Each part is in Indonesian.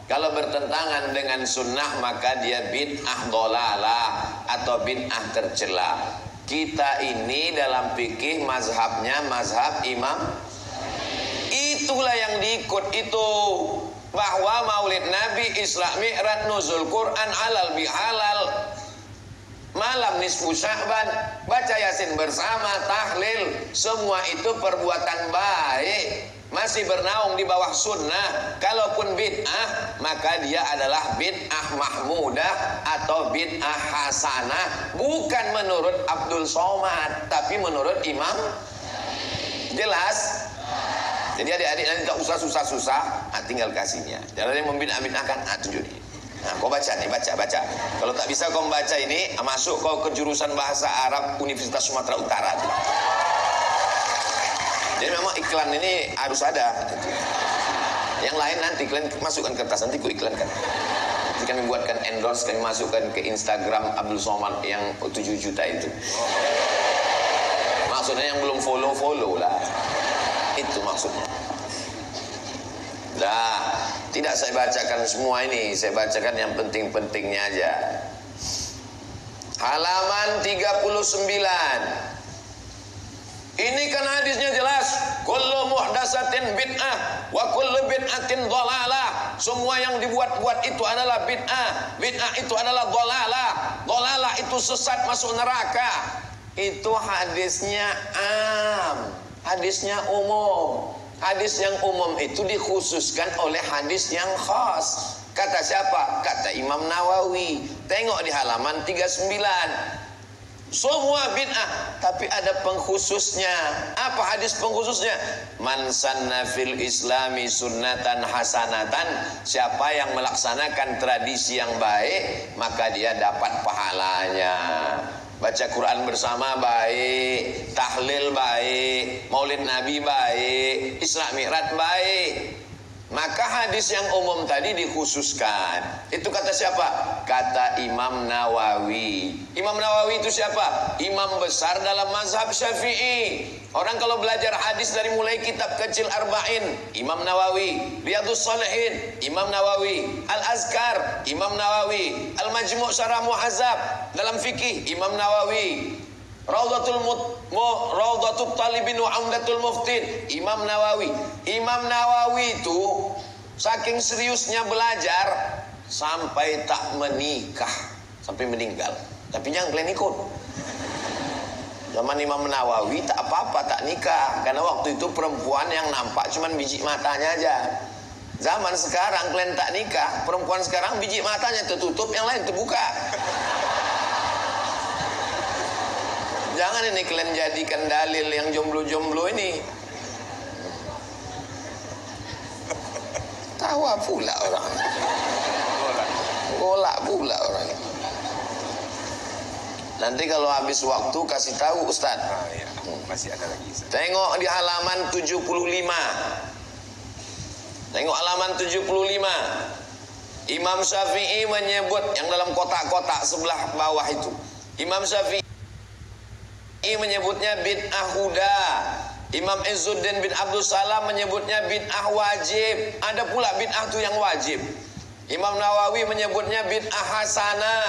Kalau bertentangan dengan sunnah maka dia bid'ah dhalalah atau bid'ah tercela. Kita ini dalam fikih mazhabnya mazhab Imam. Itulah yang diikut itu, bahwa maulid Nabi, Isra Mi'raj, nuzul Quran, halal bihalal, malam nisfu Sya'ban, baca Yasin bersama, tahlil, semua itu perbuatan baik, masih bernaung di bawah sunnah. Kalaupun bid'ah maka dia adalah bid'ah mahmudah atau bid'ah hasanah, bukan menurut Abdul Somad tapi menurut Imam. Jelas? Jadi adik-adik nanti tak usah susah-susah, tinggal kasihnya. Jangan ada yang membid'ah-bid'ahkan, tunjuk ini. Nah, kau baca nih, baca. Kalau tak bisa kau baca ini, masuk kau ke jurusan bahasa Arab Universitas Sumatera Utara. Jadi memang iklan ini harus ada. Yang lain nanti kalian masukkan kertas, nanti ku iklankan. Nanti kami buatkan endorse, kami masukkan ke Instagram Abdul Somad yang 7 juta itu. Maksudnya yang belum follow lah. Itu maksudnya. Dah, tidak saya bacakan semua ini, saya bacakan yang penting-pentingnya aja. Halaman 39. Ini kan hadisnya jelas, kullu muhdatsatin bid'ah wa kullu bid'atin dhalalah. Semua yang dibuat-buat itu adalah bid'ah. Bid'ah itu adalah dhalalah. Dhalalah itu sesat masuk neraka. Itu hadisnya am. Hadisnya umum. Hadis yang umum itu dikhususkan oleh hadis yang khas. Kata siapa? Kata Imam Nawawi. Tengok di halaman 39. Semua bid'ah, tapi ada pengkhususnya. Apa hadis pengkhususnya? Man sanna fil islami sunnatan hasanatan. Siapa yang melaksanakan tradisi yang baik, maka dia dapat pahalanya. Baca Quran bersama baik, tahlil baik, maulid Nabi baik, Isra Mi'raj baik. Maka hadis yang umum tadi dikhususkan. Itu kata siapa? Kata Imam Nawawi. Imam Nawawi itu siapa? Imam besar dalam mazhab Syafi'i. Orang kalau belajar hadis dari mulai kitab kecil Arba'in, Imam Nawawi. Riyadhus Shalihin, Imam Nawawi. Al-Azkar, Imam Nawawi. Al-Majmu' Syarah Muhazzab, dalam fikih Imam Nawawi. Raudatul Talibin wa Umdatul Muftin, Imam Nawawi. Imam Nawawi itu saking seriusnya belajar sampai tak menikah, sampai meninggal. Tapi jangan kalian ikut. Zaman Imam Nawawi tak apa-apa, tak nikah, karena waktu itu perempuan yang nampak cuman biji matanya aja. Zaman sekarang kalian tak nikah, perempuan sekarang biji matanya tertutup, yang lain terbuka. Jangan ini kalian jadikan dalil yang jomblo-jomblo ini. Tawa pula orang. Golak pula orang. Nanti kalau habis waktu kasih tahu Ustaz. Ya. Masih ada lagi Ustaz. Tengok di halaman 75. Tengok halaman 75. Imam Syafi'i menyebut yang dalam kotak-kotak sebelah bawah itu. Imam Syafi'i menyebutnya bid'ah huda. Imam Izzuddin bin Abdul Salam menyebutnya bid'ah wajib. Ada pula bid'ah itu yang wajib. Imam Nawawi menyebutnya bid'ah hasanah.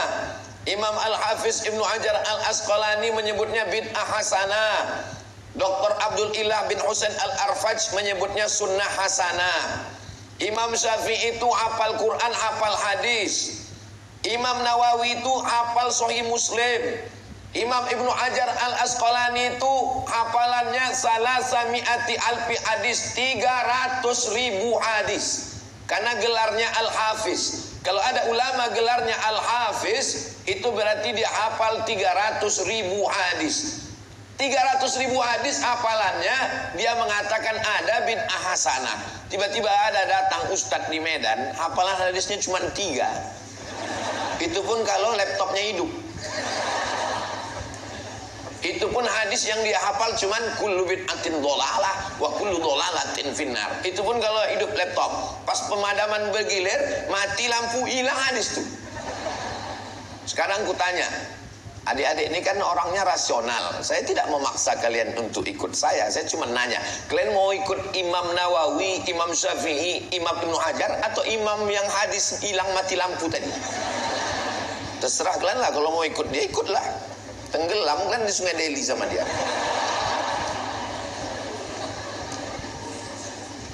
Imam Al-Hafiz Ibnu Hajar Al-Asqalani menyebutnya bid'ah hasanah. Dr. Abdul Ilah bin Husain Al-Arfaj menyebutnya sunnah hasanah. Imam Syafi'i itu hafal Quran, hafal hadis. Imam Nawawi itu hafal Sahih Muslim. Imam Ibnu Hajar Al-Asqalani itu hafalannya salasami'ati alfi hadis, 300.000 hadis. Karena gelarnya Al-Hafiz. Kalau ada ulama gelarnya Al-Hafiz, itu berarti dia hafal 300.000 hadis. 300.000 hadis hafalannya, dia mengatakan ada bid'ah hasanah. Tiba-tiba ada datang ustadz di Medan, hafalan hadisnya cuma 3. Itu pun kalau laptopnya hidup. Itu pun hadis yang dia hafal cuman kullu bid'atin dhalalah wa kullu dhalalatin finnar. Itu pun kalau hidup laptop. Pas pemadaman bergilir, mati lampu, hilang hadis tuh. Sekarang ku tanya, Adik-adik ini kan orangnya rasional. Saya tidak memaksa kalian untuk ikut saya. Saya cuma nanya, kalian mau ikut Imam Nawawi, Imam Syafi'i, Imam Ibnu Hajar, atau imam yang hadis hilang mati lampu tadi? Terserah kalian lah. Kalau mau ikut dia, ikutlah. Tenggelam kan di Sungai Delhi sama dia.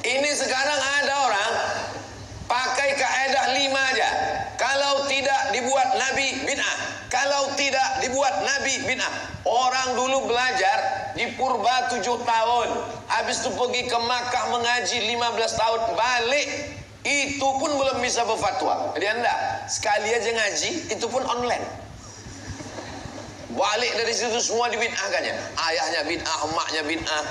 Ini sekarang ada orang pakai kaidah 5 aja. Kalau tidak dibuat Nabi, bid'ah. Kalau tidak dibuat Nabi, bid'ah. Orang dulu belajar di purba 7 tahun. Habis itu pergi ke Makkah mengaji 15 tahun. Balik, itu pun belum bisa berfatwa. Jadi anda, sekali aja ngaji, itu pun online. Balik dari situ semua dibid'ahkannya. Ayahnya bid'ah, emaknya bid'ah.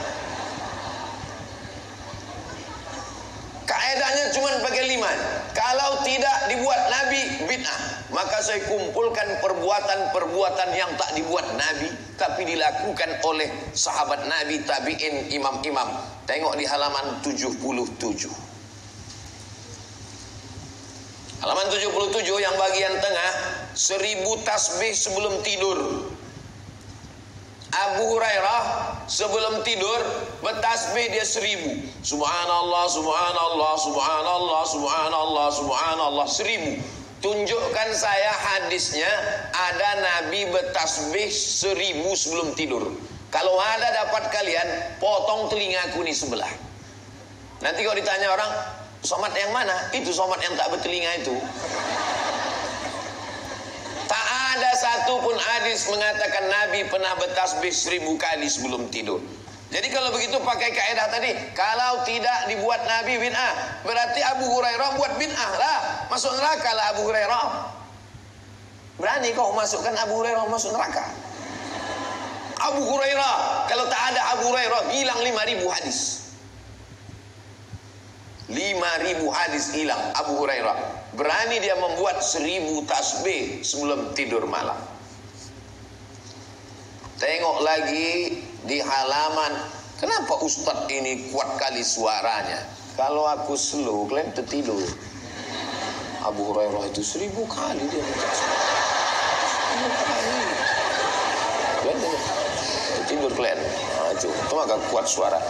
Kaedahnya cuma pakai 5. Kalau tidak dibuat Nabi, bid'ah. Maka saya kumpulkan perbuatan-perbuatan yang tak dibuat Nabi, tapi dilakukan oleh sahabat Nabi, tabi'in, imam-imam. Tengok di halaman 77. Halaman 77 yang bagian tengah, 1000 tasbih sebelum tidur. Abu Hurairah sebelum tidur bertasbih dia 1000. Subhanallah, subhanallah, subhanallah, subhanallah, subhanallah, 1000. Tunjukkan saya hadisnya ada Nabi bertasbih 1000 sebelum tidur. Kalau ada dapat kalian, potong telingaku nih sebelah. Nanti kalau ditanya orang, somat yang mana? Itu somat yang tak bertelinga itu. Tak ada satu pun hadis mengatakan Nabi pernah bertasbih 1000 kali sebelum tidur. Jadi kalau begitu pakai kaidah tadi, kalau tidak dibuat Nabi bid'ah, berarti Abu Hurairah buat bid'ah lah. Masuk neraka lah Abu Hurairah. Berani kau masukkan Abu Hurairah masuk neraka? Abu Hurairah, kalau tak ada Abu Hurairah, hilang 5000 hadis. 5000 hadis hilang Abu Hurairah. Berani dia membuat 1000 tasbih sebelum tidur malam. Tengok lagi di halaman. Kenapa Ustadz ini kuat kali suaranya? Kalau aku slow, kalian tertidur. Abu Hurairah itu 1000 kali dia baca. 1000 kali. Kalian tertidur kalian. Nah, itu maka kuat suara.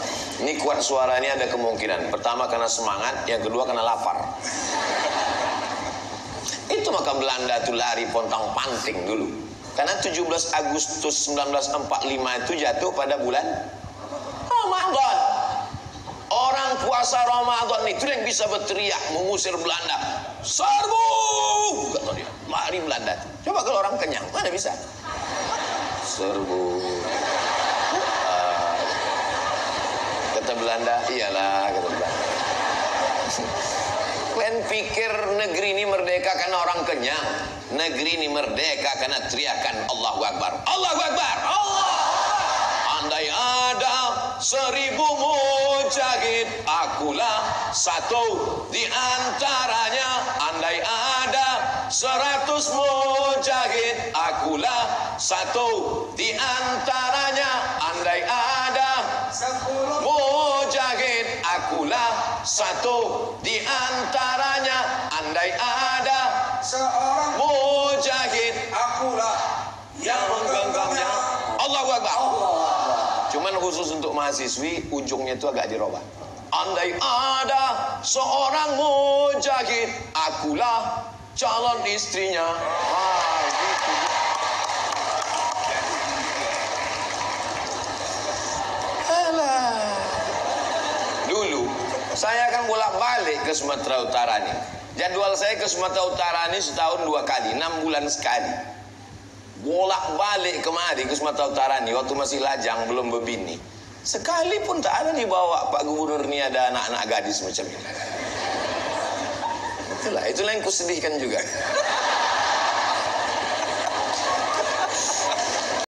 Ini kuat suara ini ada kemungkinan. Pertama karena semangat, yang kedua karena lapar. Itu maka Belanda tuh lari pontang panting dulu. Karena 17 Agustus 1945 itu jatuh pada bulan Ramadan. Orang puasa Ramadan itu yang bisa berteriak mengusir Belanda. Serbu! Kata dia. Lari Belanda. Coba kalau orang kenyang, mana bisa? Serbu. Kata Belanda, iyalah, kata Belanda. Kalian pikir negeri ini merdeka karena orang kenyang? Negeri ini merdeka karena teriakan Allahu Akbar. Allahu Akbar. Allah. Andai ada 1000 mujahid, akulah satu di antaranya. Andai ada 100 mujahid, akulah satu di antaranya. Andai ada 10 mujahid, akulah satu di antaranya. Andai ada seorang mujahid, akulah yang menggenggamnya. Allahu Akbar. Cuman khusus untuk mahasiswi, ujungnya itu agak dirubah. Andai ada seorang mujahid, akulah calon istrinya. Gitu. Alah. Dulu saya akan bolak-balik ke Sumatera Utara nih. Jadwal saya ke Sumatera Utara ini setahun 2 kali, 6 bulan sekali. Bolak-balik kemari ke Sumatera Utara nih, waktu masih lajang, belum berbini. Sekalipun tak ada dibawa Pak Gubernur ini, ada anak-anak gadis macam ini. Itulah yang kusedihkan juga.